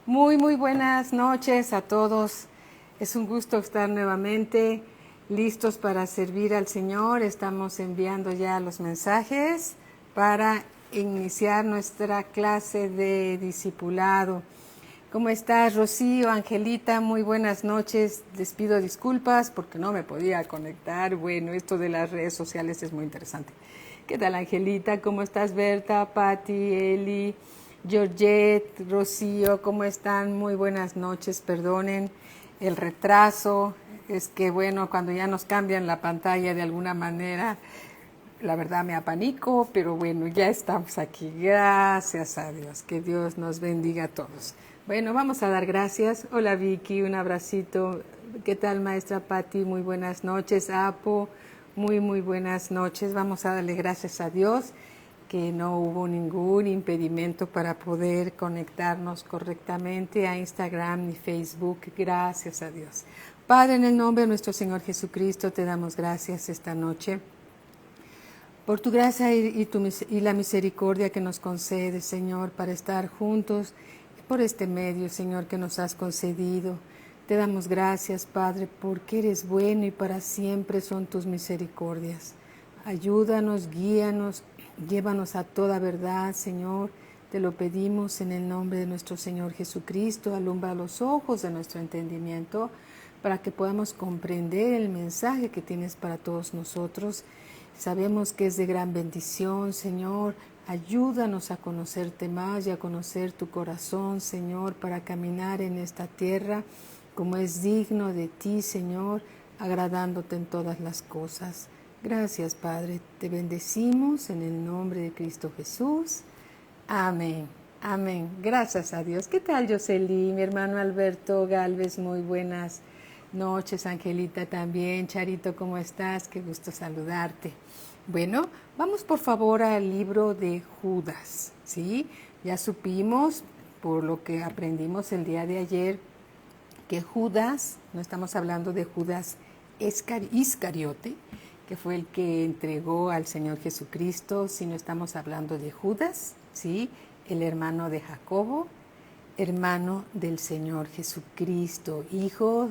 Muy buenas noches a todos. Es un gusto estar nuevamente listos para servir al Señor. Estamos enviando ya los mensajes para iniciar nuestra clase de discipulado. ¿Cómo estás, Rocío, Angelita? Muy buenas noches. Les pido disculpas porque no me podía conectar. Bueno, esto de las redes sociales es muy interesante. ¿Qué tal, Angelita? ¿Cómo estás, Berta, Patti, Eli, Georgette, Rocío? ¿Cómo están? Muy buenas noches. Perdonen el retraso. Es que, bueno, cuando ya nos cambian la pantalla de alguna manera, la verdad me apanico, pero bueno, ya estamos aquí. Gracias a Dios. Que Dios nos bendiga a todos. Bueno, vamos a dar gracias. Hola, Vicky, un abracito. ¿Qué tal, maestra Patti? Muy buenas noches. Apo, muy buenas noches. Vamos a darle gracias a Dios que no hubo ningún impedimento para poder conectarnos correctamente a Instagram ni Facebook. Gracias a Dios. Padre, en el nombre de nuestro Señor Jesucristo, te damos gracias esta noche por tu gracia y la misericordia que nos concedes, Señor, para estar juntos por este medio, Señor, que nos has concedido. Te damos gracias, Padre, porque eres bueno y para siempre son tus misericordias. Ayúdanos, guíanos, llévanos a toda verdad, Señor. Te lo pedimos en el nombre de nuestro Señor Jesucristo. Alumbra los ojos de nuestro entendimiento para que podamos comprender el mensaje que tienes para todos nosotros. Sabemos que es de gran bendición, Señor. Ayúdanos a conocerte más y a conocer tu corazón, Señor, para caminar en esta tierra como es digno de ti, Señor, agradándote en todas las cosas. Gracias, Padre. Te bendecimos en el nombre de Cristo Jesús. Amén. Amén. Gracias a Dios. ¿Qué tal, Yoseli? Mi hermano Alberto Galvez, muy buenas noches. Angelita también. Charito, ¿cómo estás? Qué gusto saludarte. Bueno, vamos por favor al libro de Judas, ¿sí? Ya supimos, por lo que aprendimos el día de ayer, que Judas, no estamos hablando de Judas Iscariote, que fue el que entregó al Señor Jesucristo, sino estamos hablando de Judas, ¿sí? El hermano de Jacobo, hermano del Señor Jesucristo, hijo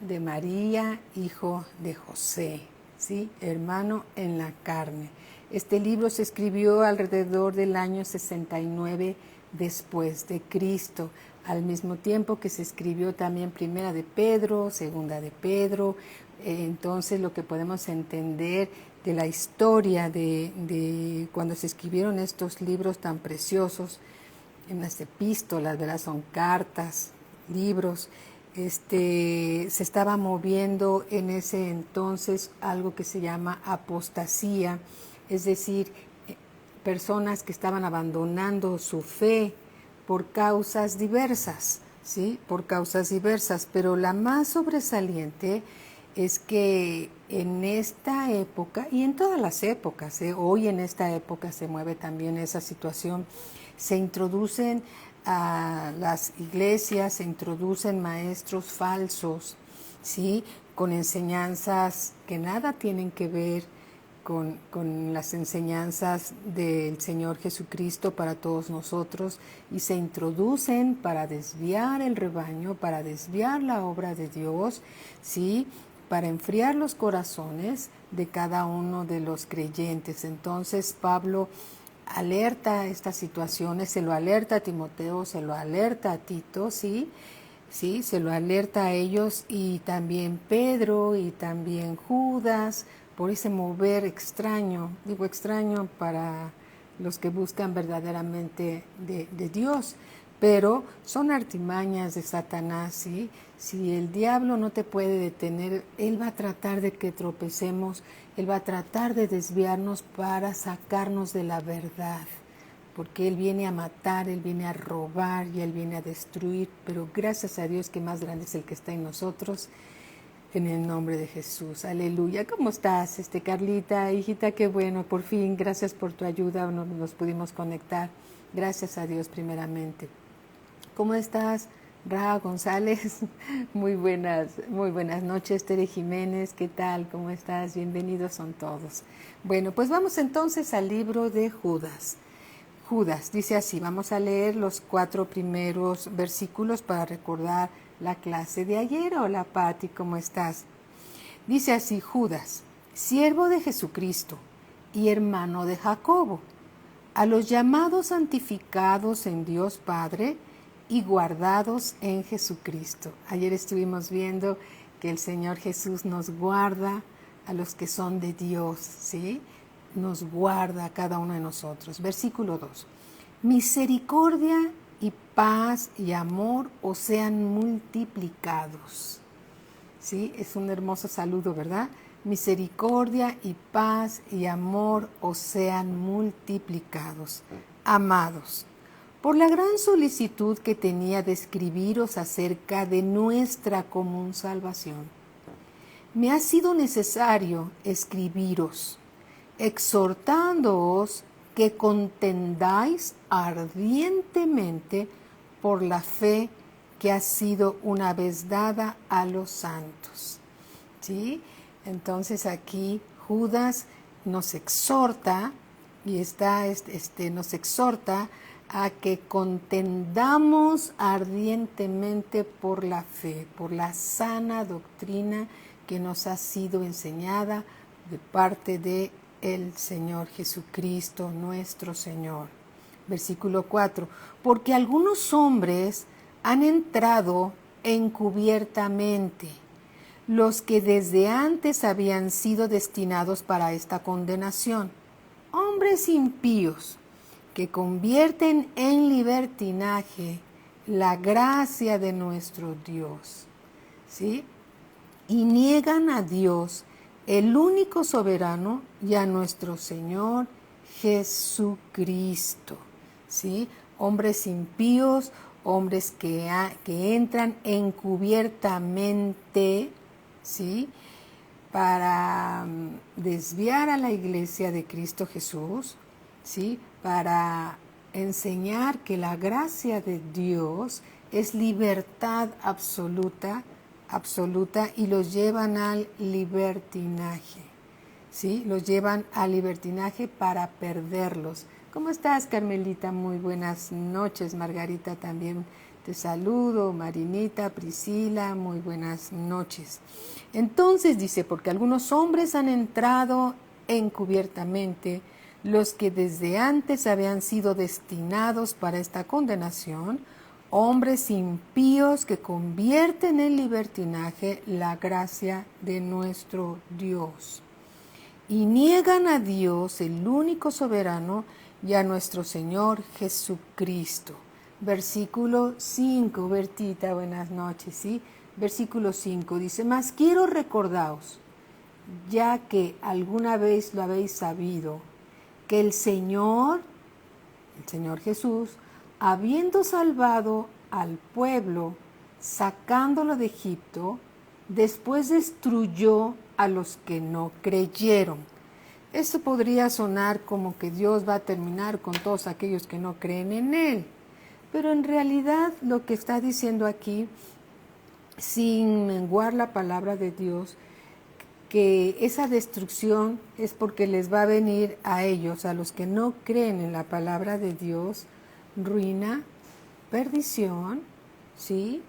de María, hijo de José, ¿sí? Hermano en la carne. Este libro se escribió alrededor del año 69 después de Cristo, al mismo tiempo que se escribió también Primera de Pedro, Segunda de Pedro. Entonces lo que podemos entender de la historia de cuando se escribieron estos libros tan preciosos, en las epístolas, ¿verdad? Son cartas, libros. Se estaba moviendo en ese entonces algo que se llama apostasía, es decir, personas que estaban abandonando su fe por causas diversas, ¿sí? Por causas diversas, pero la más sobresaliente es que en esta época y en todas las épocas, hoy en esta época se mueve también esa situación, se introducen a las iglesias, se introducen maestros falsos, ¿sí? Con enseñanzas que nada tienen que ver con las enseñanzas del Señor Jesucristo para todos nosotros, y se introducen para desviar el rebaño, para desviar la obra de Dios, ¿sí? Para enfriar los corazones de cada uno de los creyentes. Entonces Pablo alerta a estas situaciones, se lo alerta a Timoteo, se lo alerta a Tito, ¿sí? Sí, se lo alerta a ellos, y también Pedro y también Judas, por ese mover extraño, digo extraño para los que buscan verdaderamente de Dios, pero son artimañas de Satanás, ¿sí? Si el diablo no te puede detener, él va a tratar de que tropecemos, él va a tratar de desviarnos para sacarnos de la verdad, porque él viene a matar, él viene a robar y él viene a destruir, pero gracias a Dios que más grande es el que está en nosotros, en el nombre de Jesús. Aleluya. ¿Cómo estás, Carlita? Hijita, qué bueno, por fin, gracias por tu ayuda, nos pudimos conectar. Gracias a Dios primeramente. ¿Cómo estás, Ra González? Muy buenas noches, Tere Jiménez, ¿qué tal? ¿Cómo estás? Bienvenidos son todos. Bueno, pues vamos entonces al libro de Judas. Judas, dice así, vamos a leer los 4 primeros versículos para recordar la clase de ayer. Hola Pati, ¿cómo estás? Dice así, Judas, siervo de Jesucristo y hermano de Jacobo, a los llamados santificados en Dios Padre y guardados en Jesucristo. Ayer estuvimos viendo que el Señor Jesús nos guarda a los que son de Dios, ¿sí? Nos guarda a cada uno de nosotros. Versículo 2. Misericordia y paz y amor os sean multiplicados. ¿Sí? Es un hermoso saludo, ¿verdad? Misericordia y paz y amor os sean multiplicados. Amados, por la gran solicitud que tenía de escribiros acerca de nuestra común salvación, me ha sido necesario escribiros, exhortándoos que contendáis ardientemente por la fe que ha sido una vez dada a los santos. ¿Sí? Entonces aquí Judas nos exhorta y nos exhorta a que contendamos ardientemente por la fe, por la sana doctrina que nos ha sido enseñada de parte de el Señor Jesucristo, nuestro Señor. Versículo 4. Porque algunos hombres han entrado encubiertamente, los que desde antes habían sido destinados para esta condenación, hombres impíos, que convierten en libertinaje la gracia de nuestro Dios, ¿sí? Y niegan a Dios, el único soberano, y a nuestro Señor Jesucristo, ¿sí? Hombres impíos, hombres que entran encubiertamente, ¿sí? Para desviar a la iglesia de Cristo Jesús, ¿sí? Para enseñar que la gracia de Dios es libertad absoluta, y los llevan al libertinaje, ¿sí? Los llevan al libertinaje para perderlos. ¿Cómo estás, Carmelita? Muy buenas noches. Margarita también te saludo. Marinita, Priscila, muy buenas noches. Entonces dice, porque algunos hombres han entrado encubiertamente, los que desde antes habían sido destinados para esta condenación, hombres impíos que convierten en libertinaje la gracia de nuestro Dios. Y niegan a Dios, el único soberano, y a nuestro Señor Jesucristo. Versículo 5, Bertita, buenas noches, ¿sí? Versículo 5 dice, mas quiero recordaos, ya que alguna vez lo habéis sabido, que el Señor Jesús, habiendo salvado al pueblo, sacándolo de Egipto, después destruyó a los que no creyeron. Esto podría sonar como que Dios va a terminar con todos aquellos que no creen en Él. Pero en realidad lo que está diciendo aquí, sin menguar la palabra de Dios, que esa destrucción es porque les va a venir a ellos, a los que no creen en la palabra de Dios, ruina, perdición, ¿sí?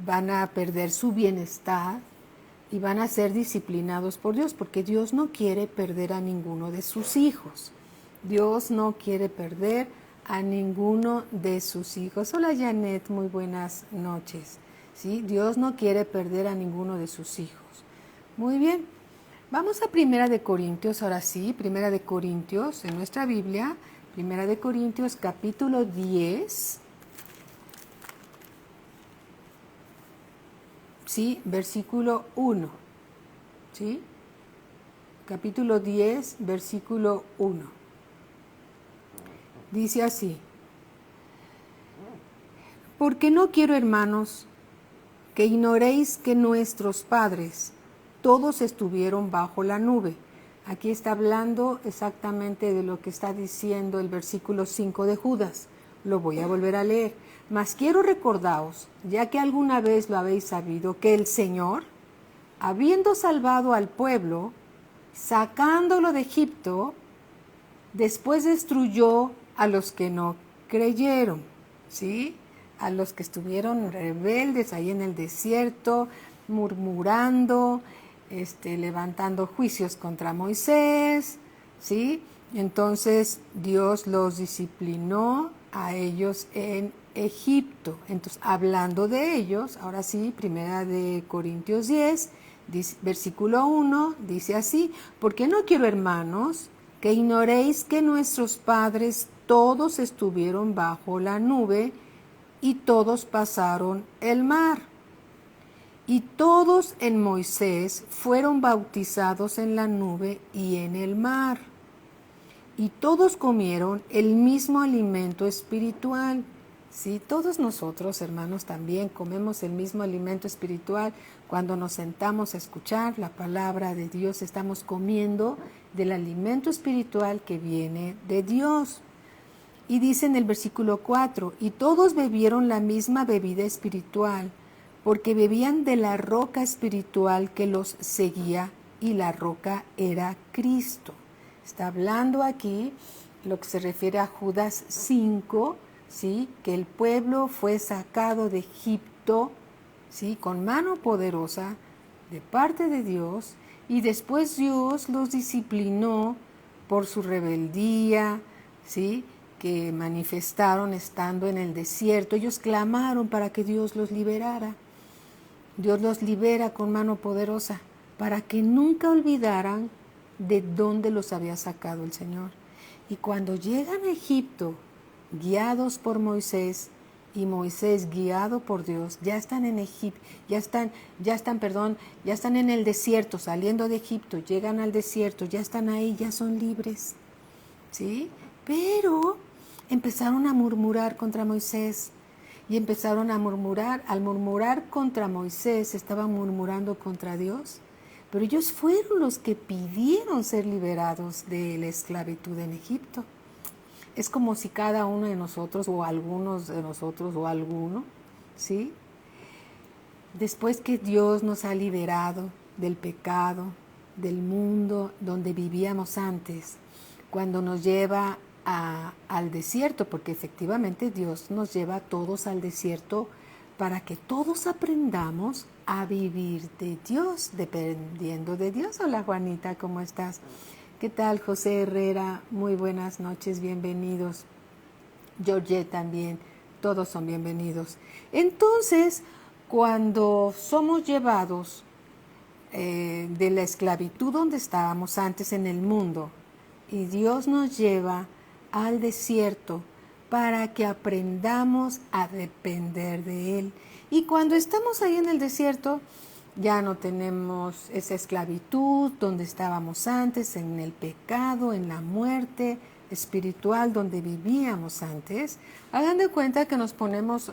Van a perder su bienestar y van a ser disciplinados por Dios, porque Dios no quiere perder a ninguno de sus hijos. Dios no quiere perder a ninguno de sus hijos. Hola Janet, muy buenas noches. ¿Sí? Dios no quiere perder a ninguno de sus hijos. Muy bien, vamos a Primera de Corintios, ahora sí, Primera de Corintios, en nuestra Biblia, Primera de Corintios, capítulo 10, ¿sí? Versículo 1, ¿sí? Capítulo 10, versículo 1. Dice así, porque no quiero, hermanos, que ignoréis que nuestros padres todos estuvieron bajo la nube. Aquí está hablando exactamente de lo que está diciendo el versículo 5 de Judas. Lo voy a volver a leer. Mas quiero recordaos, ya que alguna vez lo habéis sabido, que el Señor, habiendo salvado al pueblo, sacándolo de Egipto, Después destruyó a los que no creyeron, ¿sí? A los que estuvieron rebeldes ahí en el desierto, murmurando, levantando juicios contra Moisés, ¿sí? Entonces Dios los disciplinó a ellos en Egipto. Entonces, hablando de ellos, ahora sí, 1 Corintios 10, versículo 1, dice así: porque no quiero, hermanos, que ignoréis que nuestros padres todos estuvieron bajo la nube y todos pasaron el mar. Y todos en Moisés fueron bautizados en la nube y en el mar. Y todos comieron el mismo alimento espiritual. Sí, todos nosotros, hermanos, también comemos el mismo alimento espiritual. Cuando nos sentamos a escuchar la palabra de Dios, estamos comiendo del alimento espiritual que viene de Dios. Y dice en el versículo 4, y todos bebieron la misma bebida espiritual, porque bebían de la roca espiritual que los seguía, y la roca era Cristo. Está hablando aquí lo que se refiere a Judas 5, ¿sí? Que el pueblo fue sacado de Egipto, ¿sí? Con mano poderosa de parte de Dios, y después Dios los disciplinó por su rebeldía, ¿sí? Que manifestaron estando en el desierto. Ellos clamaron para que Dios los liberara. Dios los libera con mano poderosa para que nunca olvidaran de dónde los había sacado el Señor. Y cuando llegan a Egipto, guiados por Moisés, y Moisés guiado por Dios, ya están en Egipto, ya están en el desierto, saliendo de Egipto, llegan al desierto, ya están ahí, ya son libres, ¿sí? Pero empezaron a murmurar contra Moisés, y empezaron a murmurar. Al murmurar contra Moisés, estaban murmurando contra Dios, pero ellos fueron los que pidieron ser liberados de la esclavitud en Egipto. Es como si cada uno de nosotros, o algunos de nosotros, o alguno, ¿sí? Después que Dios nos ha liberado del pecado, del mundo donde vivíamos antes, cuando nos lleva al desierto, porque efectivamente Dios nos lleva a todos al desierto para que todos aprendamos a vivir de Dios, dependiendo de Dios. Hola Juanita, ¿cómo estás? ¿Qué tal, José Herrera? Muy buenas noches, bienvenidos. Georgette también, todos son bienvenidos. Entonces, cuando somos llevados de la esclavitud donde estábamos antes en el mundo, y Dios nos lleva al desierto para que aprendamos a depender de Él. Y cuando estamos ahí en el desierto, ya no tenemos esa esclavitud donde estábamos antes, en el pecado, en la muerte espiritual donde vivíamos antes. Hagan de cuenta que nos ponemos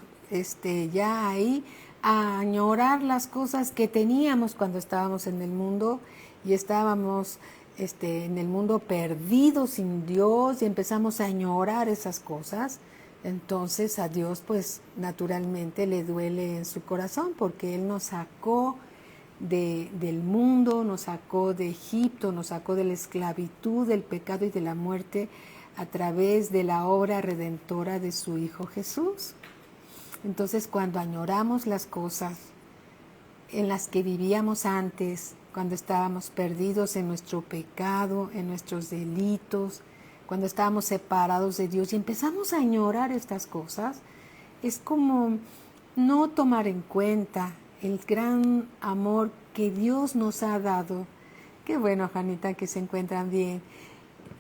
ya ahí a añorar las cosas que teníamos cuando estábamos en el mundo y estábamos en el mundo perdido sin Dios, y empezamos a añorar esas cosas. Entonces a Dios pues naturalmente le duele en su corazón, porque Él nos sacó del mundo, nos sacó de Egipto, nos sacó de la esclavitud, del pecado y de la muerte a través de la obra redentora de su Hijo Jesús. Entonces, cuando añoramos las cosas en las que vivíamos antes, cuando estábamos perdidos en nuestro pecado, en nuestros delitos, cuando estábamos separados de Dios y empezamos a añorar estas cosas, es como no tomar en cuenta el gran amor que Dios nos ha dado. Qué bueno, Janita, que se encuentran bien.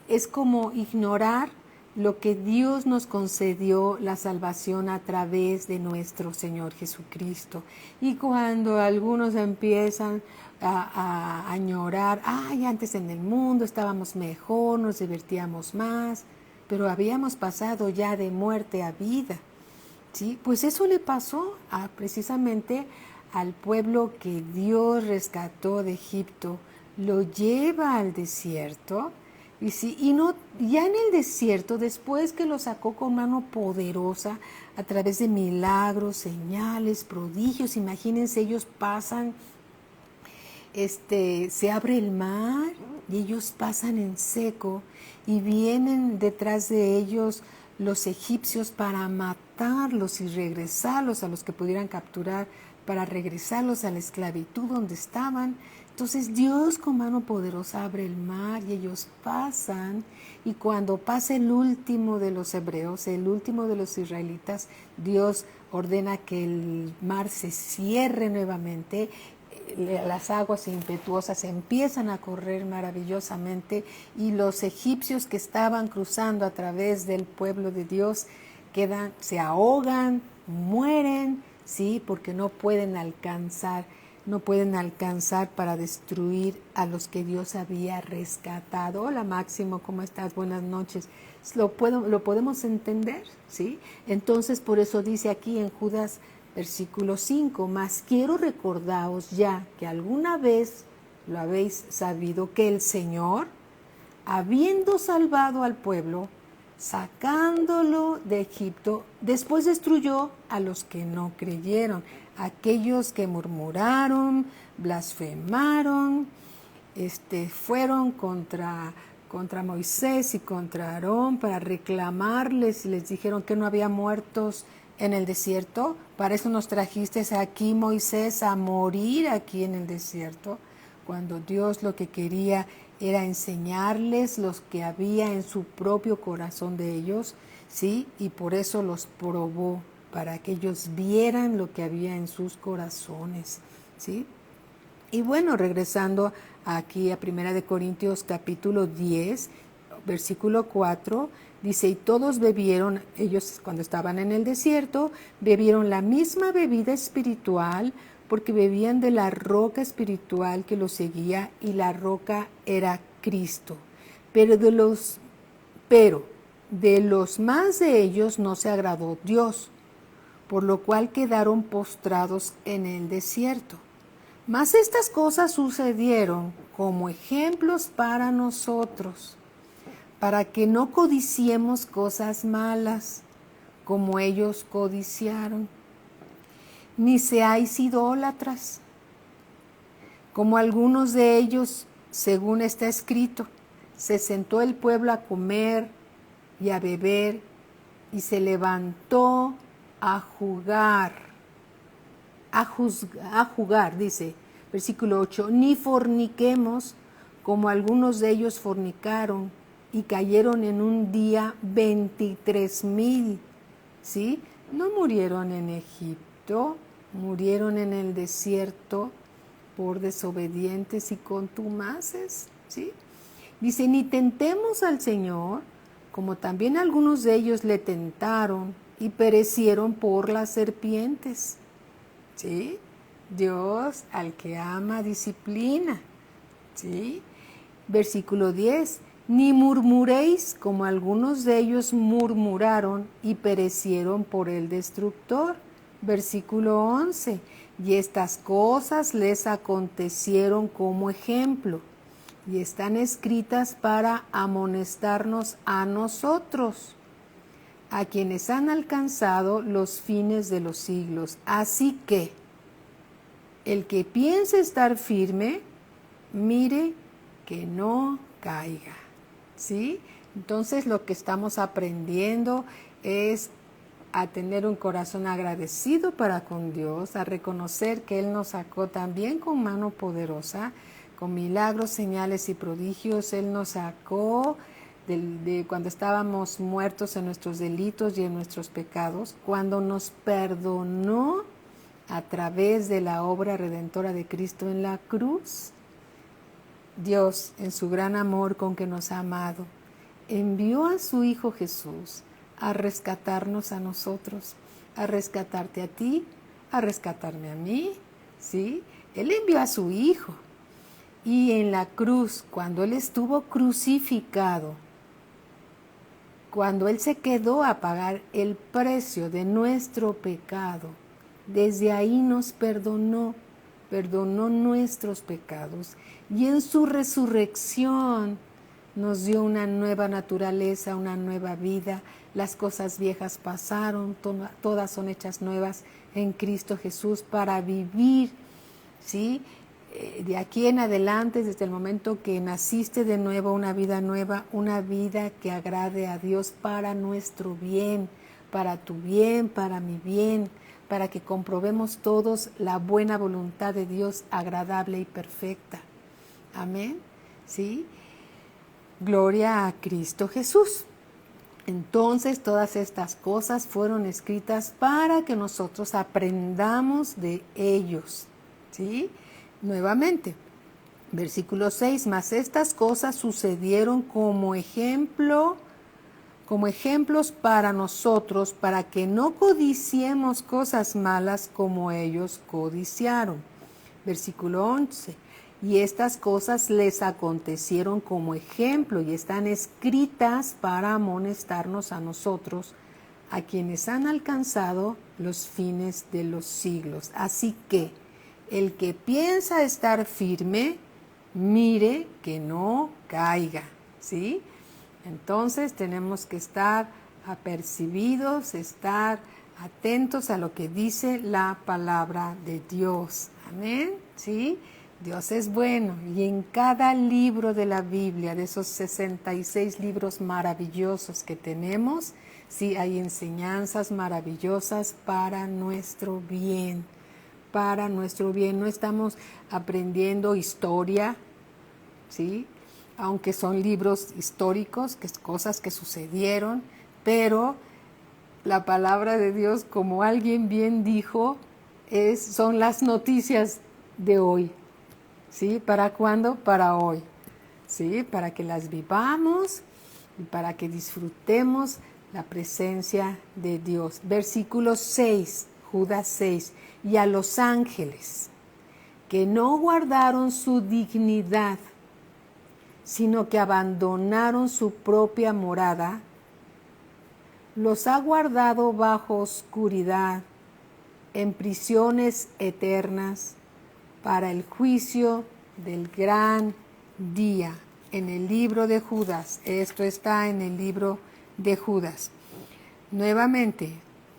Es como ignorar lo que Dios nos concedió, la salvación a través de nuestro Señor Jesucristo. Y cuando algunos empiezan a añorar, antes en el mundo estábamos mejor, nos divertíamos más, pero habíamos pasado ya de muerte a vida, ¿sí? Pues eso le pasó precisamente al pueblo que Dios rescató de Egipto, lo lleva al desierto. Y no, ya en el desierto, después que lo sacó con mano poderosa a través de milagros, señales, prodigios, imagínense, ellos pasan se abre el mar y ellos pasan en seco y vienen detrás de ellos los egipcios para matarlos y regresarlos a los que pudieran capturar, para regresarlos a la esclavitud donde estaban. Entonces Dios con mano poderosa abre el mar y ellos pasan, y cuando pasa el último de los hebreos, el último de los israelitas, Dios ordena que el mar se cierre nuevamente, las aguas impetuosas empiezan a correr maravillosamente y los egipcios que estaban cruzando a través del pueblo de Dios se ahogan, mueren, ¿sí? Porque no pueden alcanzar para destruir a los que Dios había rescatado. Hola Máximo, ¿cómo estás? Buenas noches. Lo podemos entender, ¿sí? Entonces por eso dice aquí en Judas versículo 5, mas quiero recordaros ya que alguna vez lo habéis sabido, que el Señor, habiendo salvado al pueblo, sacándolo de Egipto, después destruyó a los que no creyeron, aquellos que murmuraron, blasfemaron, fueron contra Moisés y contra Aarón para reclamarles, y les dijeron que no había muertos en el desierto. Para eso nos trajiste aquí, Moisés, a morir aquí en el desierto, cuando Dios lo que quería era enseñarles los que había en su propio corazón de ellos, ¿sí? Y por eso los probó, para que ellos vieran lo que había en sus corazones, ¿sí? Y bueno, regresando aquí a 1 Corintios capítulo 10, versículo 4, dice, y todos bebieron, ellos cuando estaban en el desierto, bebieron la misma bebida espiritual, porque bebían de la roca espiritual que los seguía, y la roca era Cristo. Pero de los más de ellos no se agradó Dios, por lo cual quedaron postrados en el desierto. Mas estas cosas sucedieron como ejemplos para nosotros, para que no codiciemos cosas malas, como ellos codiciaron, ni seáis idólatras, como algunos de ellos, según está escrito, se sentó el pueblo a comer y a beber, y se levantó a jugar, dice, versículo 8, ni forniquemos, como algunos de ellos fornicaron, y cayeron en un día 23,000, ¿sí? No murieron en Egipto, murieron en el desierto por desobedientes y contumaces, ¿sí? Dice, ni tentemos al Señor, como también algunos de ellos le tentaron y perecieron por las serpientes, ¿sí? Dios al que ama disciplina, ¿sí? Versículo 10, ni murmuréis, como algunos de ellos murmuraron y perecieron por el destructor. Versículo 11, y estas cosas les acontecieron como ejemplo, y están escritas para amonestarnos a nosotros, a quienes han alcanzado los fines de los siglos. Así que el que piense estar firme, mire que no caiga, ¿sí? Entonces lo que estamos aprendiendo es a tener un corazón agradecido para con Dios, a reconocer que Él nos sacó también con mano poderosa, con milagros, señales y prodigios. Él nos sacó de cuando estábamos muertos en nuestros delitos y en nuestros pecados, cuando nos perdonó a través de la obra redentora de Cristo en la cruz. Dios, en su gran amor con que nos ha amado, envió a su Hijo Jesús a rescatarnos a nosotros, a rescatarte a ti, a rescatarme a mí, ¿sí? Él envió a su Hijo. Y en la cruz, cuando Él estuvo crucificado, cuando Él se quedó a pagar el precio de nuestro pecado, desde ahí nos perdonó nuestros pecados, y en su resurrección nos dio una nueva naturaleza, una nueva vida. Las cosas viejas pasaron, todas son hechas nuevas en Cristo Jesús para vivir, ¿sí? de aquí en adelante, desde el momento que naciste de nuevo, una vida nueva, una vida que agrade a Dios para nuestro bien, para tu bien, para mi bien, para que comprobemos todos la buena voluntad de Dios agradable y perfecta. Amén. ¿Sí? Gloria a Cristo Jesús. Entonces todas estas cosas fueron escritas para que nosotros aprendamos de ellos. ¿Sí? Nuevamente, versículo 6, mas estas cosas sucedieron como ejemplos para nosotros, para que no codiciemos cosas malas como ellos codiciaron. Versículo 11, y estas cosas les acontecieron como ejemplo y están escritas para amonestarnos a nosotros, a quienes han alcanzado los fines de los siglos. Así que el que piensa estar firme, mire que no caiga, ¿sí? Entonces tenemos que estar apercibidos, estar atentos a lo que dice la palabra de Dios. Amén, ¿sí? Dios es bueno y en cada libro de la Biblia, de esos 66 libros maravillosos que tenemos, sí hay enseñanzas maravillosas para nuestro bien. Para nuestro bien, no estamos aprendiendo historia, ¿sí? Aunque son libros históricos, que es cosas que sucedieron, pero la palabra de Dios, como alguien bien dijo, son las noticias de hoy. ¿Sí? ¿Para cuándo? Para hoy. ¿Sí? Para que las vivamos y para que disfrutemos la presencia de Dios. Versículo 6, Judas 6. Y a los ángeles que no guardaron su dignidad, sino que abandonaron su propia morada, los ha guardado bajo oscuridad, en prisiones eternas, para el juicio del gran día. En el libro de Judas, esto está en el libro de Judas. Nuevamente,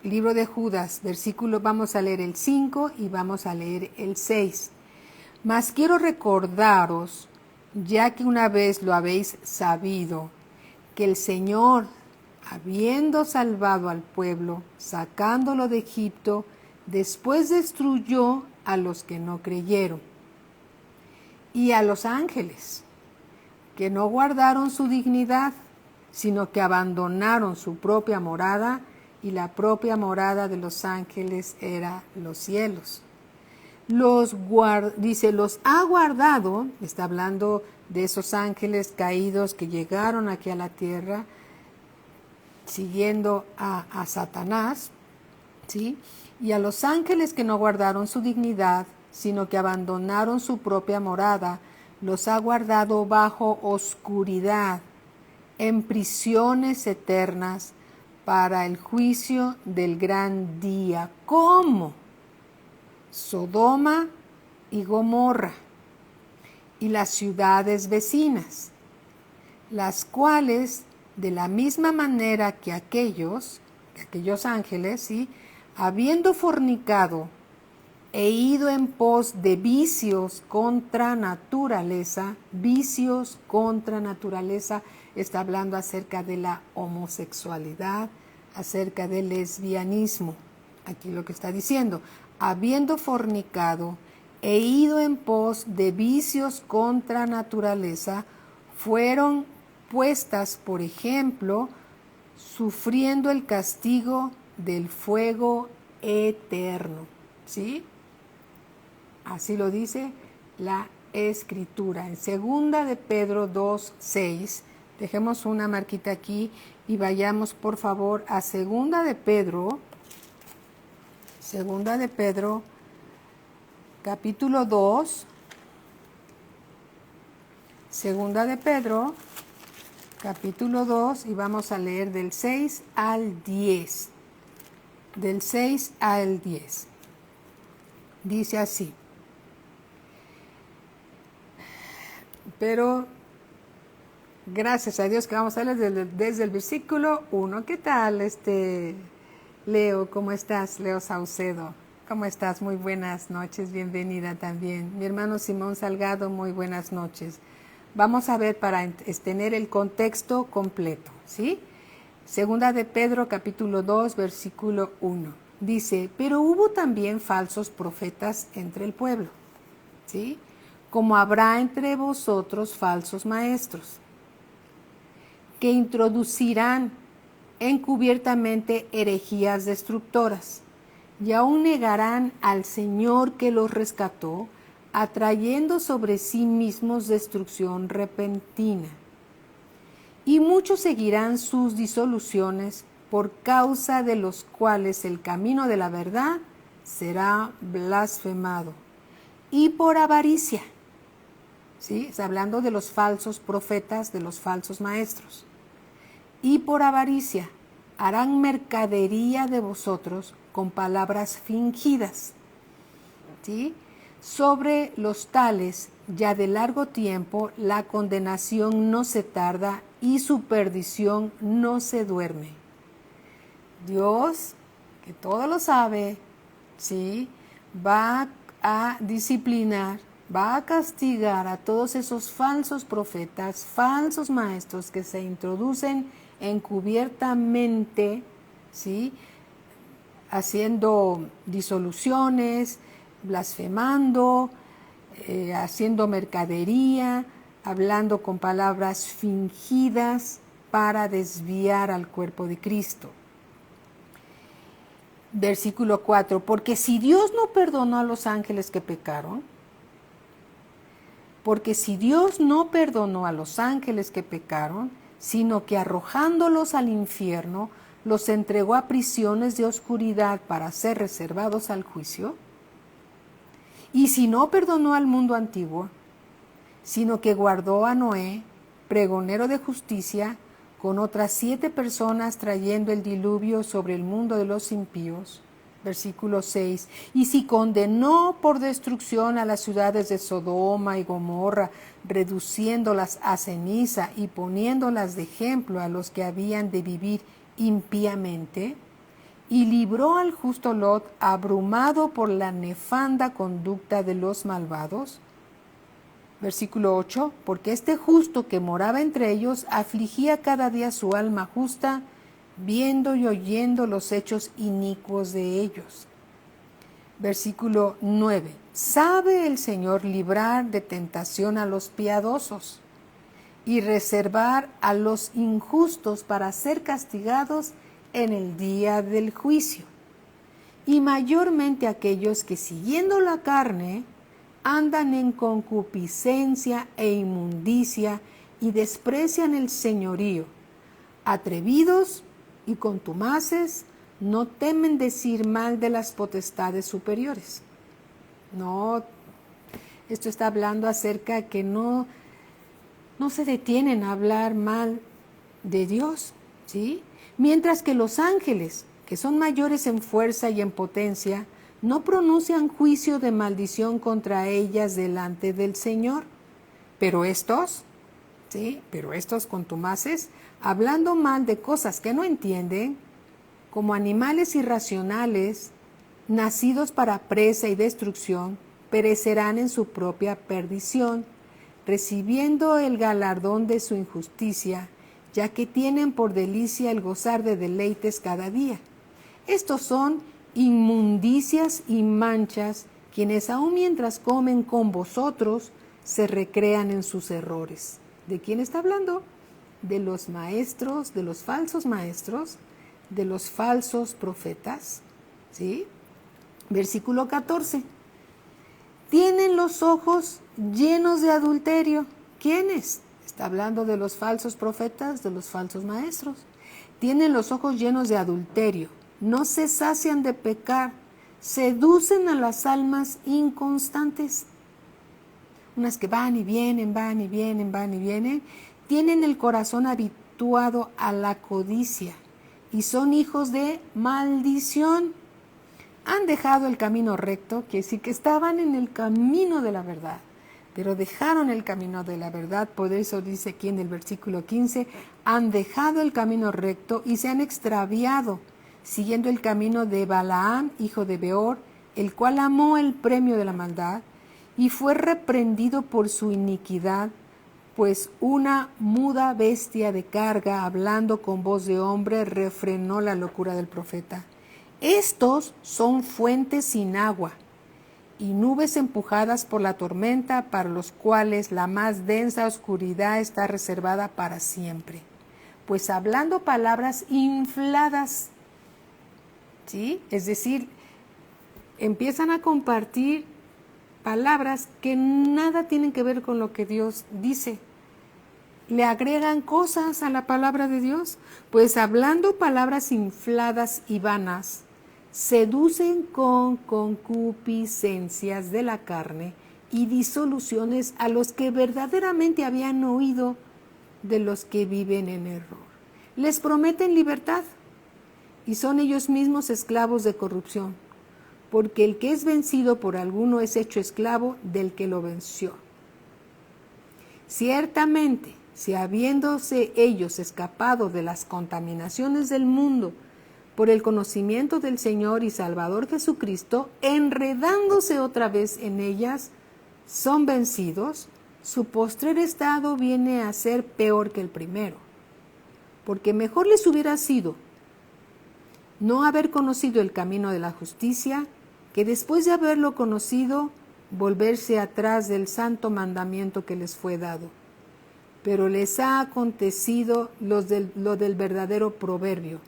libro de Judas, versículo, vamos a leer el 5 y vamos a leer el 6. Mas quiero recordaros, ya que una vez lo habéis sabido, que el Señor, habiendo salvado al pueblo, sacándolo de Egipto, después destruyó a los que no creyeron, y a los ángeles, que no guardaron su dignidad, sino que abandonaron su propia morada, y la propia morada de los ángeles era los cielos. Los ha guardado, está hablando de esos ángeles caídos que llegaron aquí a la tierra, siguiendo a Satanás, ¿sí? Y a los ángeles que no guardaron su dignidad, sino que abandonaron su propia morada, los ha guardado bajo oscuridad, en prisiones eternas, para el juicio del gran día, como Sodoma y Gomorra y las ciudades vecinas, las cuales, de la misma manera que aquellos ángeles, ¿sí?, habiendo fornicado e ido en pos de vicios contra naturaleza, está hablando acerca de la homosexualidad, acerca del lesbianismo. Aquí lo que está diciendo, habiendo fornicado e ido en pos de vicios contra naturaleza, fueron puestas, por ejemplo, sufriendo el castigo del fuego eterno. ¿Sí? Así lo dice la Escritura. En 2 de Pedro 2:6, dejemos una marquita aquí y vayamos por favor a 2 de Pedro, capítulo 2, 2 de Pedro, capítulo 2, y vamos a leer del 6 al 10. Del 6 al 10. Dice así. Pero gracias a Dios que vamos a leer desde el versículo 1. ¿Qué tal, Leo? ¿Cómo estás, Leo Saucedo? ¿Cómo estás? Muy buenas noches, bienvenida también. Mi hermano Simón Salgado, muy buenas noches. Vamos a ver para tener el contexto completo, ¿sí? Segunda de Pedro, capítulo 2, versículo 1. Dice, pero hubo también falsos profetas entre el pueblo, ¿sí? Como habrá entre vosotros falsos maestros, que introducirán encubiertamente herejías destructoras, y aún negarán al Señor que los rescató, atrayendo sobre sí mismos destrucción repentina. Y muchos seguirán sus disoluciones, por causa de los cuales el camino de la verdad será blasfemado. Y por avaricia, ¿sí? Está hablando de los falsos profetas, de los falsos maestros. Y por avaricia harán mercadería de vosotros con palabras fingidas, ¿sí? Sobre los tales, ya de largo tiempo, la condenación no se tarda y su perdición no se duerme. Dios, que todo lo sabe, ¿sí? Va a disciplinar, va a castigar a todos esos falsos profetas, falsos maestros que se introducen encubiertamente, ¿sí? Haciendo disoluciones, blasfemando, haciendo mercadería, hablando con palabras fingidas para desviar al cuerpo de Cristo. Versículo 4, porque si Dios no perdonó a los ángeles que pecaron, sino que arrojándolos al infierno, los entregó a prisiones de oscuridad para ser reservados al juicio. Y si no perdonó al mundo antiguo, sino que guardó a Noé, pregonero de justicia, con otras 7 personas trayendo el diluvio sobre el mundo de los impíos. Versículo 6. Y si condenó por destrucción a las ciudades de Sodoma y Gomorra, reduciéndolas a ceniza y poniéndolas de ejemplo a los que habían de vivir impíamente, y libró al justo Lot abrumado por la nefanda conducta de los malvados. Versículo 8, porque este justo que moraba entre ellos afligía cada día su alma justa, viendo y oyendo los hechos inicuos de ellos. Versículo 9, sabe el Señor librar de tentación a los piadosos y reservar a los injustos para ser castigados en el día del juicio, y mayormente aquellos que siguiendo la carne andan en concupiscencia e inmundicia y desprecian el señorío, atrevidos y contumaces, no temen decir mal de las potestades superiores. No, esto está hablando acerca que no se detienen a hablar mal de Dios, ¿sí? Mientras que los ángeles, que son mayores en fuerza y en potencia, no pronuncian juicio de maldición contra ellas delante del Señor. Pero estos, ¿sí? Pero estos contumaces, hablando mal de cosas que no entienden, como animales irracionales, nacidos para presa y destrucción, perecerán en su propia perdición, recibiendo el galardón de su injusticia, ya que tienen por delicia el gozar de deleites cada día. Estos son inmundicias y manchas, quienes aun mientras comen con vosotros, se recrean en sus errores. ¿De quién está hablando? De los maestros, de los falsos maestros, de los falsos profetas, ¿sí? Versículo 14. Tienen los ojos llenos de adulterio. ¿Quiénes? Está hablando de los falsos profetas, de los falsos maestros. Tienen los ojos llenos de adulterio. No se sacian de pecar. Seducen a las almas inconstantes. Unas que van y vienen, van y vienen, van y vienen. Tienen el corazón habituado a la codicia y son hijos de maldición. Han dejado el camino recto, quiere decir que estaban en el camino de la verdad, pero dejaron el camino de la verdad. Por eso dice aquí en el versículo 15, han dejado el camino recto y se han extraviado, siguiendo el camino de Balaam, hijo de Beor, el cual amó el premio de la maldad y fue reprendido por su iniquidad, pues una muda bestia de carga, hablando con voz de hombre, refrenó la locura del profeta. Estos son fuentes sin agua y nubes empujadas por la tormenta, para los cuales la más densa oscuridad está reservada para siempre. Pues hablando palabras infladas, ¿sí? Es decir, empiezan a compartir palabras que nada tienen que ver con lo que Dios dice. Le agregan cosas a la palabra de Dios, pues hablando palabras infladas y vanas, seducen con concupiscencias de la carne y disoluciones a los que verdaderamente habían oído de los que viven en error. Les prometen libertad y son ellos mismos esclavos de corrupción, porque el que es vencido por alguno es hecho esclavo del que lo venció. Ciertamente, si habiéndose ellos escapado de las contaminaciones del mundo por el conocimiento del Señor y Salvador Jesucristo, enredándose otra vez en ellas, son vencidos, su postrer estado viene a ser peor que el primero, porque mejor les hubiera sido no haber conocido el camino de la justicia, que después de haberlo conocido, volverse atrás del santo mandamiento que les fue dado. Pero les ha acontecido lo del verdadero proverbio.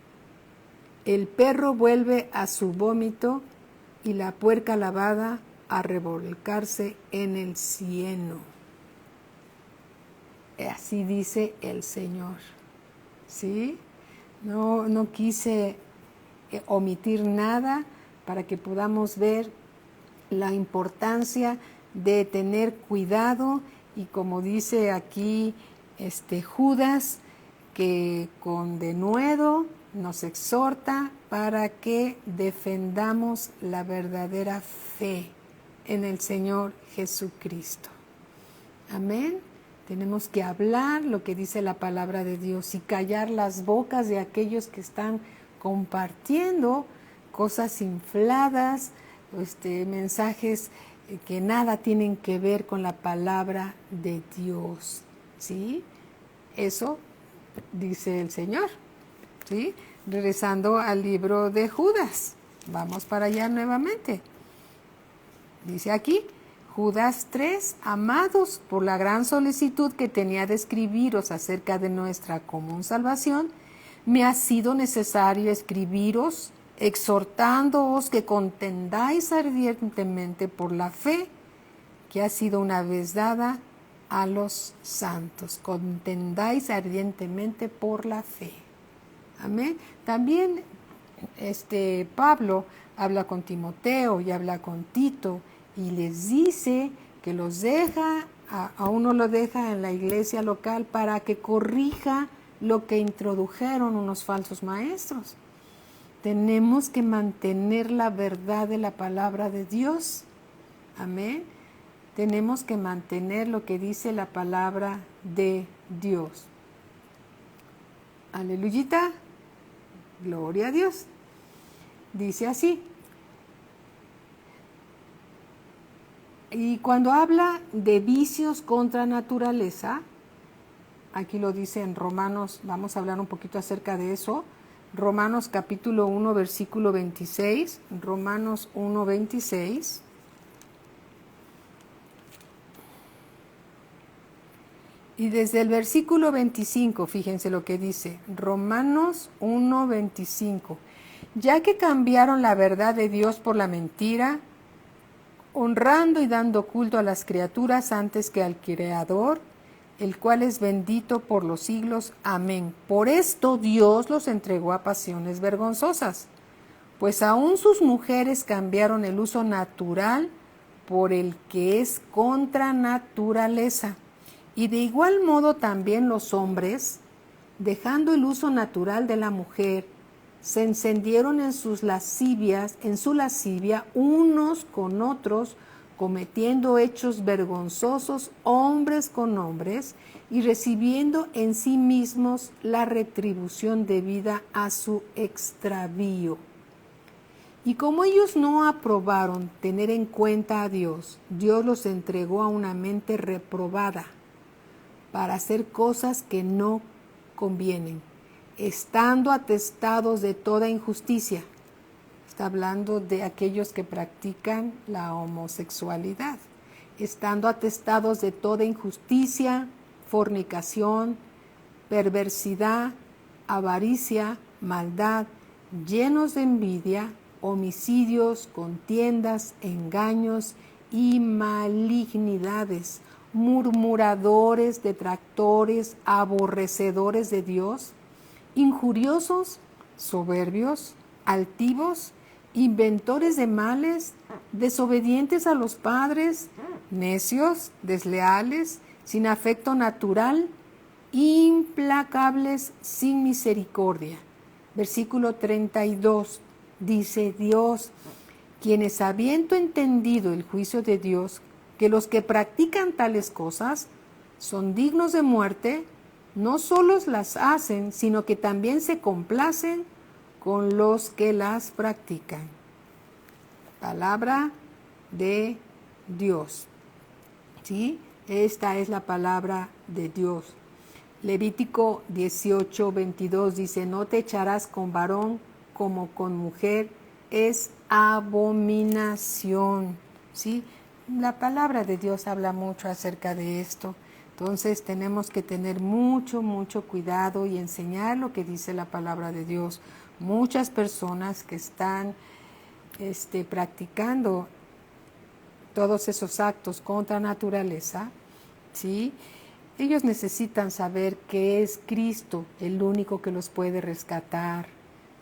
El perro vuelve a su vómito y la puerca lavada a revolcarse en el cieno. Así dice el Señor. ¿Sí? No quise omitir nada para que podamos ver la importancia de tener cuidado, y como dice aquí Judas, que con denuedo nos exhorta para que defendamos la verdadera fe en el Señor Jesucristo. Amén. Tenemos que hablar lo que dice la palabra de Dios y callar las bocas de aquellos que están compartiendo cosas infladas, mensajes que nada tienen que ver con la palabra de Dios, ¿sí? Eso dice el Señor, ¿sí? Regresando al libro de Judas, vamos para allá nuevamente. Dice aquí, Judas 3, amados, por la gran solicitud que tenía de escribiros acerca de nuestra común salvación, me ha sido necesario escribiros, exhortándoos que contendáis ardientemente por la fe que ha sido una vez dada a los santos. Contendáis ardientemente por la fe. Amén. También Pablo habla con Timoteo y habla con Tito y les dice que los deja, a uno lo deja en la iglesia local para que corrija lo que introdujeron unos falsos maestros. Tenemos que mantener la verdad de la palabra de Dios. Amén. Tenemos que mantener lo que dice la palabra de Dios. Aleluyita. Gloria a Dios. Dice así. Y cuando habla de vicios contra naturaleza, aquí lo dice en Romanos, vamos a hablar un poquito acerca de eso. Romanos capítulo 1, versículo 26. Romanos 1, 26. Y desde el versículo 25, fíjense lo que dice. Romanos 1, 25. Ya que cambiaron la verdad de Dios por la mentira, honrando y dando culto a las criaturas antes que al Creador, el cual es bendito por los siglos. Amén. Por esto Dios los entregó a pasiones vergonzosas, pues aún sus mujeres cambiaron el uso natural por el que es contra naturaleza. Y de igual modo también los hombres, dejando el uso natural de la mujer, se encendieron en su lascivia unos con otros, cometiendo hechos vergonzosos hombres con hombres y recibiendo en sí mismos la retribución debida a su extravío. Y como ellos no aprobaron tener en cuenta a Dios, Dios los entregó a una mente reprobada para hacer cosas que no convienen, estando atestados de toda injusticia. Está hablando de aquellos que practican la homosexualidad, estando atestados de toda injusticia, fornicación, perversidad, avaricia, maldad, llenos de envidia, homicidios, contiendas, engaños y malignidades, murmuradores, detractores, aborrecedores de Dios, injuriosos, soberbios, altivos, inventores de males, desobedientes a los padres, necios, desleales, sin afecto natural, implacables, sin misericordia. Versículo 32 dice Dios, quienes habiendo entendido el juicio de Dios, que los que practican tales cosas son dignos de muerte, no solo las hacen, sino que también se complacen con los que las practican. Palabra de Dios. ¿Sí? Esta es la palabra de Dios. Levítico 18:22 dice, no te echarás con varón como con mujer, es abominación. ¿Sí? La palabra de Dios habla mucho acerca de esto. Entonces tenemos que tener mucho cuidado y enseñar lo que dice la palabra de Dios. Muchas personas que están practicando todos esos actos contra naturaleza, ¿sí? Ellos necesitan saber que es Cristo el único que los puede rescatar,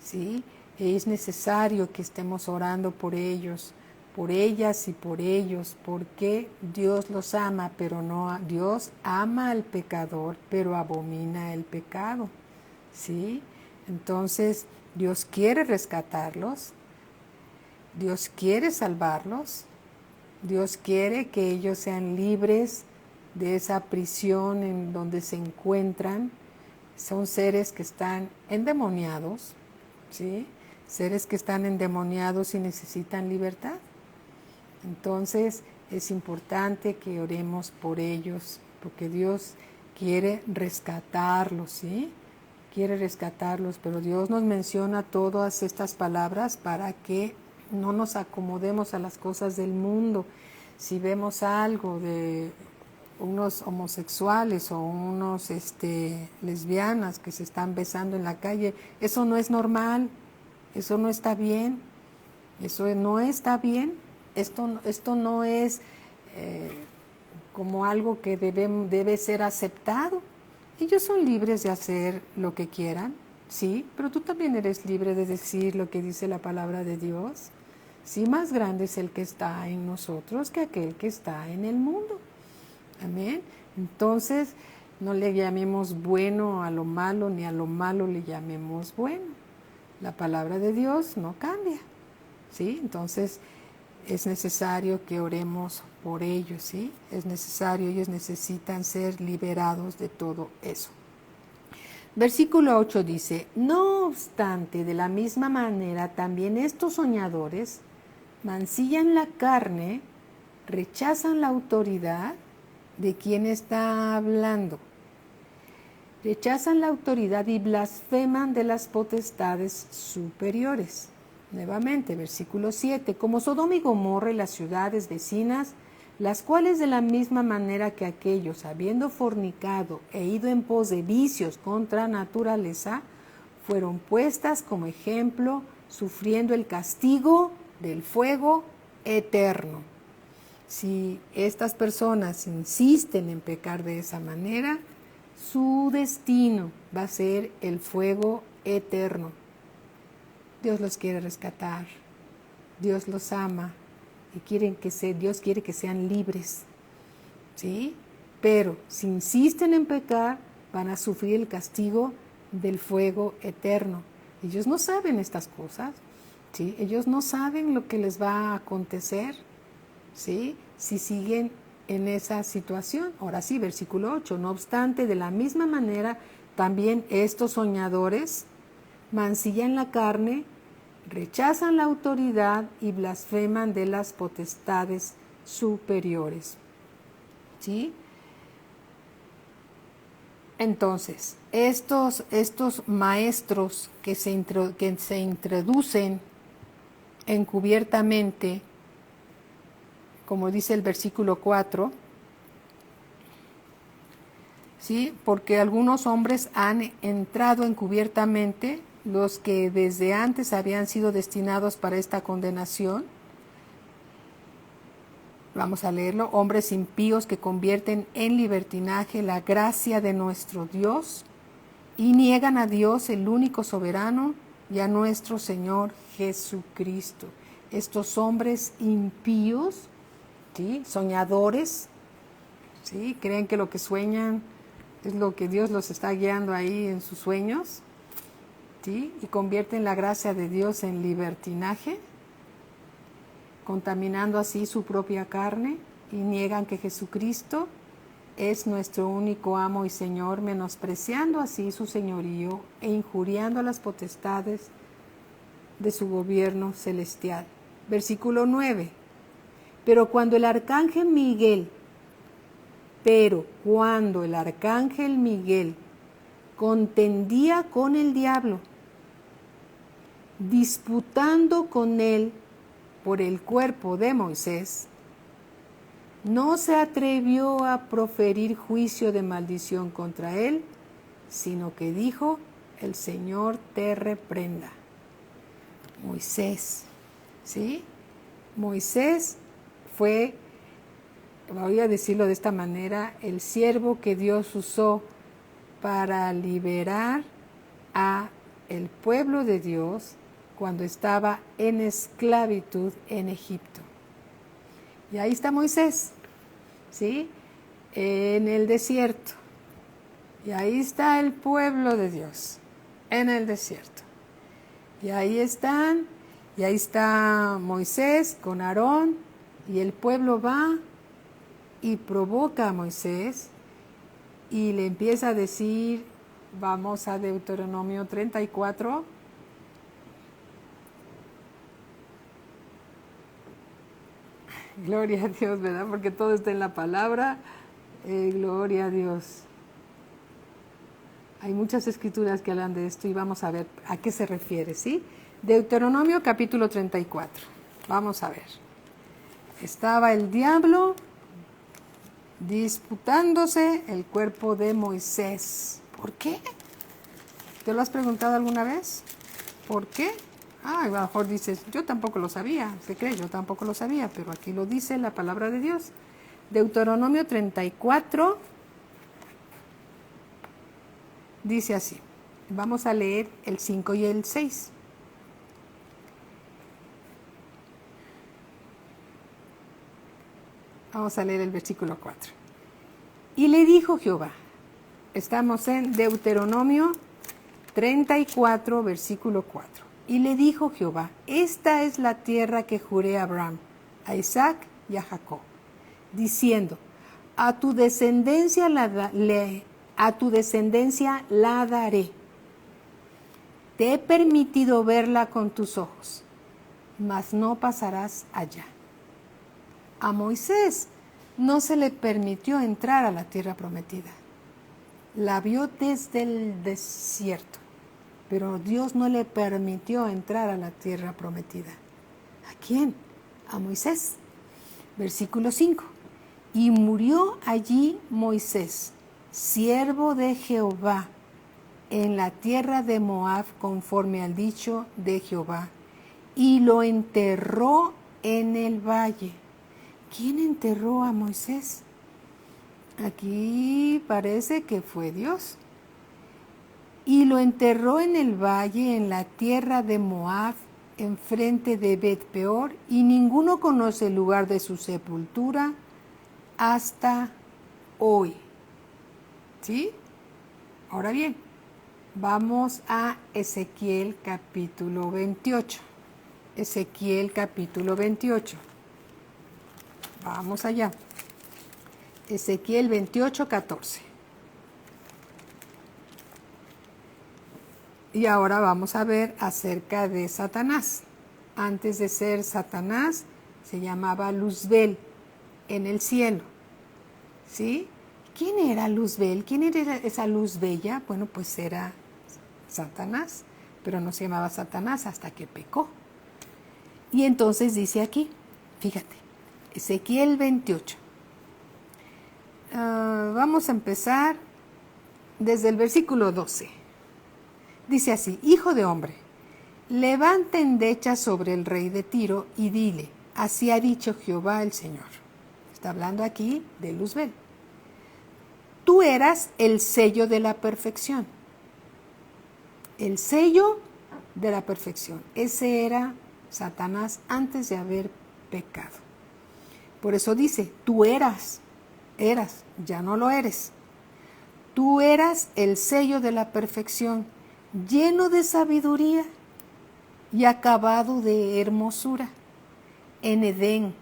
¿sí? Es necesario que estemos orando por ellos, por ellas y por ellos, porque Dios los ama, pero no, Dios ama al pecador, pero abomina el pecado, ¿sí? Entonces, Dios quiere rescatarlos, Dios quiere salvarlos, Dios quiere que ellos sean libres de esa prisión en donde se encuentran. Son seres que están endemoniados, ¿sí? Seres que están endemoniados y necesitan libertad. Entonces es importante que oremos por ellos, porque Dios quiere rescatarlos, ¿sí? Quiere rescatarlos, pero Dios nos menciona todas estas palabras para que no nos acomodemos a las cosas del mundo. Si vemos algo de unos homosexuales o unos lesbianas que se están besando en la calle, eso no es normal, eso no está bien, eso no está bien, esto no es como algo que debe ser aceptado. Ellos son libres de hacer lo que quieran, sí, pero tú también eres libre de decir lo que dice la palabra de Dios. Sí, más grande es el que está en nosotros que aquel que está en el mundo. Amén. Entonces, no le llamemos bueno a lo malo, ni a lo malo le llamemos bueno. La palabra de Dios no cambia, ¿sí? Entonces, es necesario que oremos por ellos, ¿sí? Es necesario, ellos necesitan ser liberados de todo eso. Versículo 8 dice, no obstante, de la misma manera, también estos soñadores mancillan la carne, rechazan la autoridad de quien está hablando. Rechazan la autoridad y blasfeman de las potestades superiores. Nuevamente, versículo 7, como Sodoma y Gomorra y las ciudades vecinas, las cuales de la misma manera que aquellos, habiendo fornicado e ido en pos de vicios contra naturaleza, fueron puestas como ejemplo, sufriendo el castigo del fuego eterno. Si estas personas insisten en pecar de esa manera, su destino va a ser el fuego eterno. Dios los quiere rescatar, Dios los ama y Dios quiere que sean libres, ¿sí? Pero si insisten en pecar, van a sufrir el castigo del fuego eterno. Ellos no saben estas cosas, ¿sí? Ellos no saben lo que les va a acontecer, ¿sí? Si siguen en esa situación. Ahora sí, versículo 8, no obstante, de la misma manera, también estos soñadores mancillan la carne, rechazan la autoridad y blasfeman de las potestades superiores. ¿Sí? Entonces, estos maestros que se introducen encubiertamente, como dice el versículo 4, ¿sí? Porque algunos hombres han entrado encubiertamente, los que desde antes habían sido destinados para esta condenación. Vamos a leerlo. Hombres impíos que convierten en libertinaje la gracia de nuestro Dios y niegan a Dios, el único soberano, y a nuestro Señor Jesucristo. Estos hombres impíos, ¿sí? Soñadores, ¿sí? Creen que lo que sueñan es lo que Dios los está guiando ahí en sus sueños, ¿sí? Y convierten la gracia de Dios en libertinaje, contaminando así su propia carne, y niegan que Jesucristo es nuestro único amo y Señor, menospreciando así su señorío e injuriando las potestades de su gobierno celestial. Versículo 9. Pero cuando el arcángel Miguel contendía con el diablo, disputando con él por el cuerpo de Moisés, no se atrevió a proferir juicio de maldición contra él, sino que dijo: el Señor te reprenda. Moisés, ¿sí? Moisés fue, voy a decirlo de esta manera, el siervo que Dios usó para liberar a el pueblo de Dios cuando estaba en esclavitud en Egipto. Y ahí está Moisés, ¿sí? En el desierto. Y ahí está el pueblo de Dios, en el desierto. Y ahí está Moisés con Aarón, y el pueblo va y provoca a Moisés y le empieza a decir, vamos a Deuteronomio 34, gloria a Dios, ¿verdad? Porque todo está en la palabra, gloria a Dios. Hay muchas escrituras que hablan de esto y vamos a ver a qué se refiere, ¿sí? Deuteronomio capítulo 34, vamos a ver. Estaba el diablo disputándose el cuerpo de Moisés. ¿Por qué? ¿Te lo has preguntado alguna vez? ¿Por qué? A lo mejor dices, yo tampoco lo sabía, se cree, yo tampoco lo sabía, pero aquí lo dice la palabra de Dios. Deuteronomio 34 dice así. Vamos a leer el 5 y el 6. Vamos a leer el versículo 4. Y le dijo Jehová, estamos en Deuteronomio 34, versículo 4. Y le dijo Jehová, esta es la tierra que juré a Abraham, a Isaac y a Jacob, diciendo, a tu descendencia la daré. Te he permitido verla con tus ojos, mas no pasarás allá. A Moisés no se le permitió entrar a la tierra prometida. La vio desde el desierto, pero Dios no le permitió entrar a la tierra prometida. ¿A quién? A Moisés. Versículo 5. Y murió allí Moisés, siervo de Jehová, en la tierra de Moab, conforme al dicho de Jehová, y lo enterró en el valle. ¿Quién enterró a Moisés? Aquí parece que fue Dios. Y lo enterró en el valle, en la tierra de Moab, enfrente de Bet-peor, y ninguno conoce el lugar de su sepultura hasta hoy. ¿Sí? Ahora bien, vamos a Ezequiel capítulo 28. Ezequiel capítulo 28. Vamos allá. Ezequiel 28, 14. Y ahora vamos a ver acerca de Satanás. Antes de ser Satanás, se llamaba Luzbel en el cielo. ¿Sí? ¿Quién era Luzbel? ¿Quién era esa luz bella? Bueno, pues era Satanás, pero no se llamaba Satanás hasta que pecó. Y entonces dice aquí, fíjate, Ezequiel 28. Vamos a empezar desde el versículo 12. Dice así: Hijo de hombre, levanta endecha sobre el rey de Tiro y dile, así ha dicho Jehová el Señor. Está hablando aquí de Luzbel. Tú eras el sello de la perfección. El sello de la perfección. Ese era Satanás antes de haber pecado. Por eso dice, tú eras, ya no lo eres. Tú eras el sello de la perfección, lleno de sabiduría y acabado de hermosura. En Edén,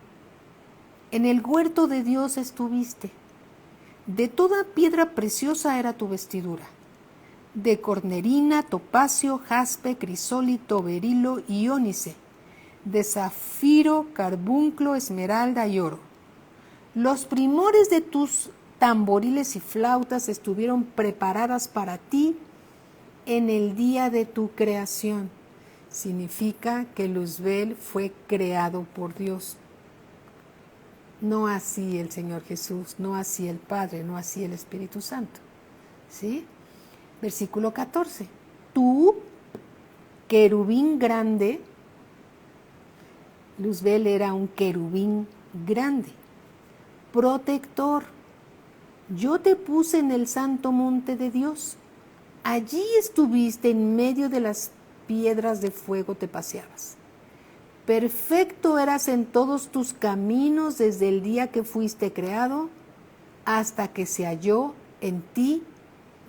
en el huerto de Dios estuviste. De toda piedra preciosa era tu vestidura, de cornerina, topacio, jaspe, crisólito, berilo y ónice, de zafiro, carbunclo, esmeralda y oro. Los primores de tus tamboriles y flautas estuvieron preparadas para ti en el día de tu creación. Significa que Luzbel fue creado por Dios. No así el Señor Jesús, no así el Padre, no así el Espíritu Santo. ¿Sí? Versículo 14. Tú, querubín grande, Luzbel era un querubín grande, protector. Yo te puse en el santo monte de Dios. Allí estuviste en medio de las piedras de fuego, te paseabas. Perfecto eras en todos tus caminos desde el día que fuiste creado hasta que se halló en ti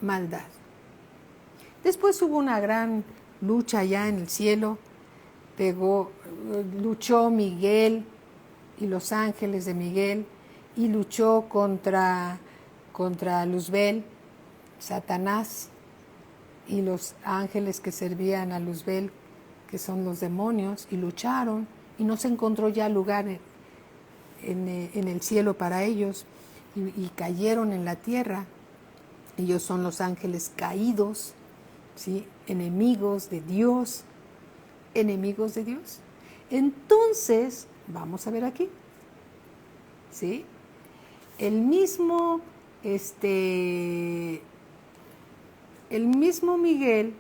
maldad. Después hubo una gran lucha allá en el cielo. Luchó Miguel y los ángeles de Miguel y luchó contra Luzbel, Satanás, y los ángeles que servían a Luzbel, que son los demonios, y lucharon, y no se encontró ya lugar en el cielo para ellos, y cayeron en la tierra. Ellos son los ángeles caídos, ¿sí? Enemigos de Dios. Entonces, vamos a ver aquí, ¿sí? El mismo Miguel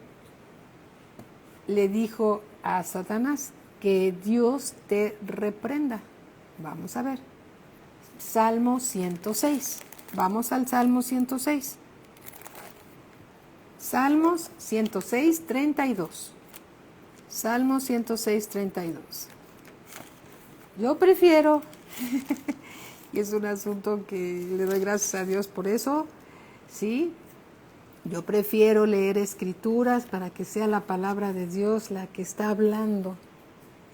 le dijo a Satanás que Dios te reprenda. Vamos a ver. Salmo 106. Vamos al Salmo 106. Salmos 106, 32. Salmo 106, 32. Yo prefiero, y es un asunto que le doy gracias a Dios por eso, ¿sí? Yo prefiero leer escrituras para que sea la palabra de Dios la que está hablando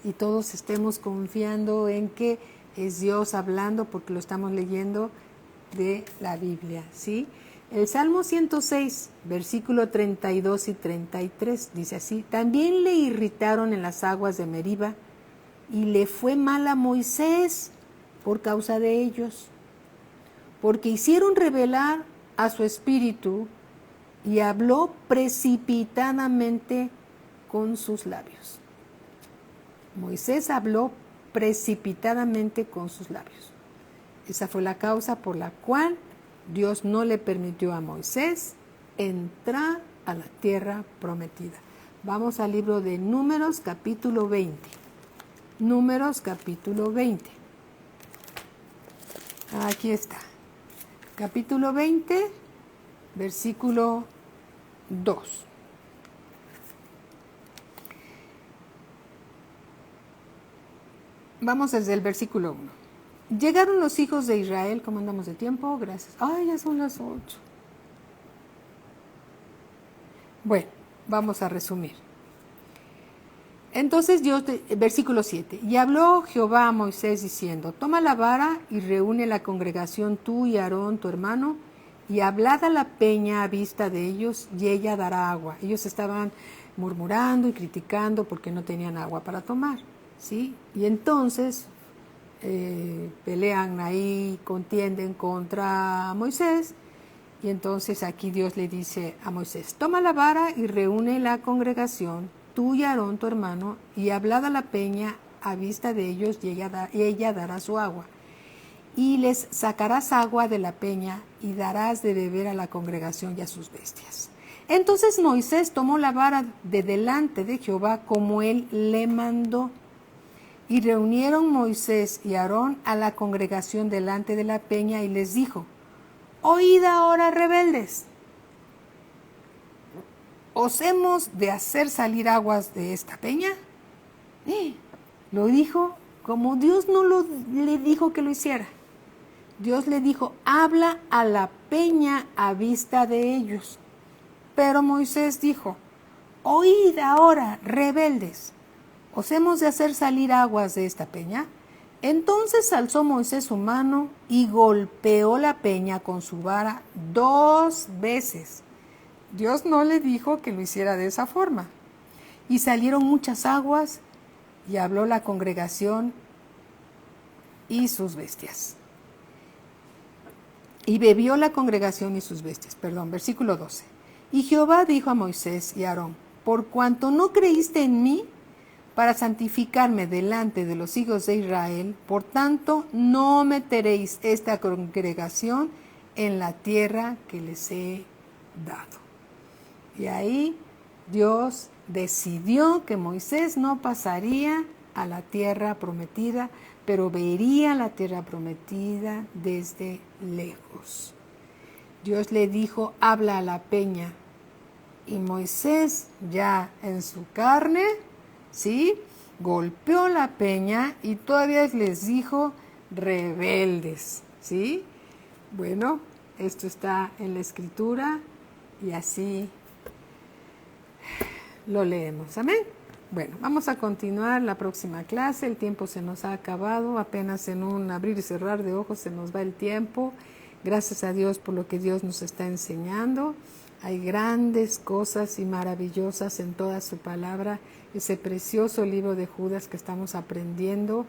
y todos estemos confiando en que es Dios hablando porque lo estamos leyendo de la Biblia, ¿sí? El Salmo 106, versículo 32 y 33 dice así: También le irritaron en las aguas de Meriba y le fue mal a Moisés por causa de ellos, porque hicieron rebelar a su espíritu y habló precipitadamente con sus labios. Moisés habló precipitadamente con sus labios. Esa fue la causa por la cual Dios no le permitió a Moisés entrar a la tierra prometida. Vamos al libro de Números, capítulo 20. Números, capítulo 20. Aquí está. Capítulo 20, versículo 2. Vamos desde el versículo 1. Llegaron los hijos de Israel. ¿Cómo andamos de tiempo? Gracias. Ay, ya son las 8. Bueno, vamos a resumir. Entonces Dios, versículo 7, y habló Jehová a Moisés diciendo: Toma la vara y reúne la congregación tú y Aarón tu hermano, y hablad a la peña a vista de ellos, y ella dará agua. Ellos estaban murmurando y criticando porque no tenían agua para tomar, ¿sí? Y entonces pelean ahí, contienden contra Moisés. Y entonces aquí Dios le dice a Moisés: toma la vara y reúne la congregación, tú y Aarón tu hermano, y hablad a la peña a vista de ellos, y ella dará su agua. Y les sacarás agua de la peña y darás de beber a la congregación y a sus bestias. Entonces Moisés tomó la vara de delante de Jehová como él le mandó. Y reunieron Moisés y Aarón a la congregación delante de la peña y les dijo: oíd ahora, rebeldes, ¿os hemos de hacer salir aguas de esta peña? Lo dijo como Dios no le dijo que lo hiciera. Dios le dijo: habla a la peña a vista de ellos. Pero Moisés dijo: oíd ahora, rebeldes, ¿os hemos de hacer salir aguas de esta peña? Entonces alzó Moisés su mano y golpeó la peña con su vara 2 veces. Dios no le dijo que lo hiciera de esa forma. Y salieron muchas aguas, y habló la congregación y sus bestias. Y bebió la congregación y sus bestias. Versículo 12. Y Jehová dijo a Moisés y a Aarón: por cuanto no creíste en mí, para santificarme delante de los hijos de Israel, por tanto no meteréis esta congregación en la tierra que les he dado. Y ahí Dios decidió que Moisés no pasaría a la tierra prometida, pero vería la tierra prometida desde lejos. Dios le dijo: habla a la peña. Y Moisés, ya en su carne, ¿sí?, golpeó la peña y todavía les dijo: rebeldes, ¿sí? Bueno, esto está en la Escritura y así lo leemos. Amén. Bueno, vamos a continuar la próxima clase. El tiempo se nos ha acabado. Apenas en un abrir y cerrar de ojos se nos va el tiempo. Gracias a Dios por lo que Dios nos está enseñando. Hay grandes cosas y maravillosas en toda su palabra. Ese precioso libro de Judas que estamos aprendiendo,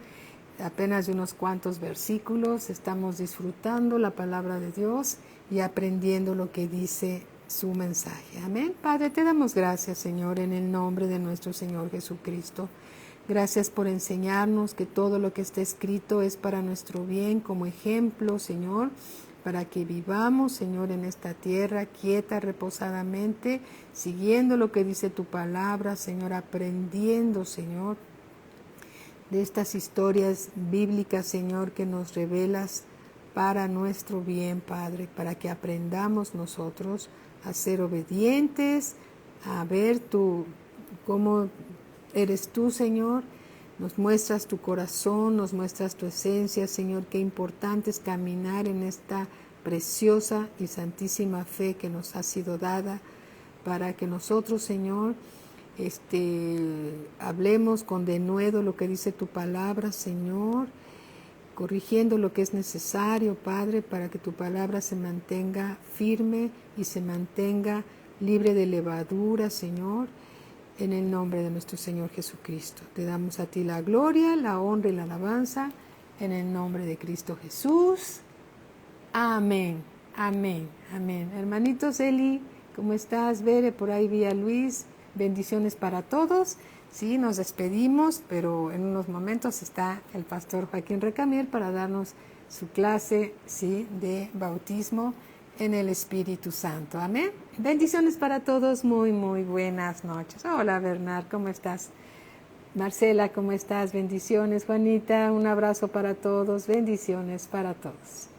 apenas de unos cuantos versículos, estamos disfrutando la palabra de Dios y aprendiendo lo que dice su mensaje. Amén. Padre, te damos gracias, Señor, en el nombre de nuestro Señor Jesucristo. Gracias por enseñarnos que todo lo que está escrito es para nuestro bien, como ejemplo, Señor, para que vivamos, Señor, en esta tierra quieta, reposadamente, siguiendo lo que dice tu palabra, Señor, aprendiendo, Señor, de estas historias bíblicas, Señor, que nos revelas para nuestro bien, Padre, para que aprendamos nosotros a ser obedientes, a ver cómo eres tú, Señor. Nos muestras tu corazón, nos muestras tu esencia, Señor. Qué importante es caminar en esta preciosa y santísima fe que nos ha sido dada, para que nosotros, Señor, hablemos con denuedo lo que dice tu palabra, Señor, corrigiendo lo que es necesario, Padre, para que tu palabra se mantenga firme y se mantenga libre de levadura, Señor. En el nombre de nuestro Señor Jesucristo. Te damos a ti la gloria, la honra y la alabanza. En el nombre de Cristo Jesús. Amén. Amén. Amén. Hermanitos, Eli, ¿cómo estás? Bere, por ahí vi a Luis. Bendiciones para todos. Sí, nos despedimos, pero en unos momentos está el pastor Joaquín Recamier para darnos su clase, sí, de bautismo en el Espíritu Santo. Amén. Bendiciones para todos. Muy, muy buenas noches. Hola, Bernard, ¿cómo estás? Marcela, ¿cómo estás? Bendiciones. Juanita, un abrazo para todos. Bendiciones para todos.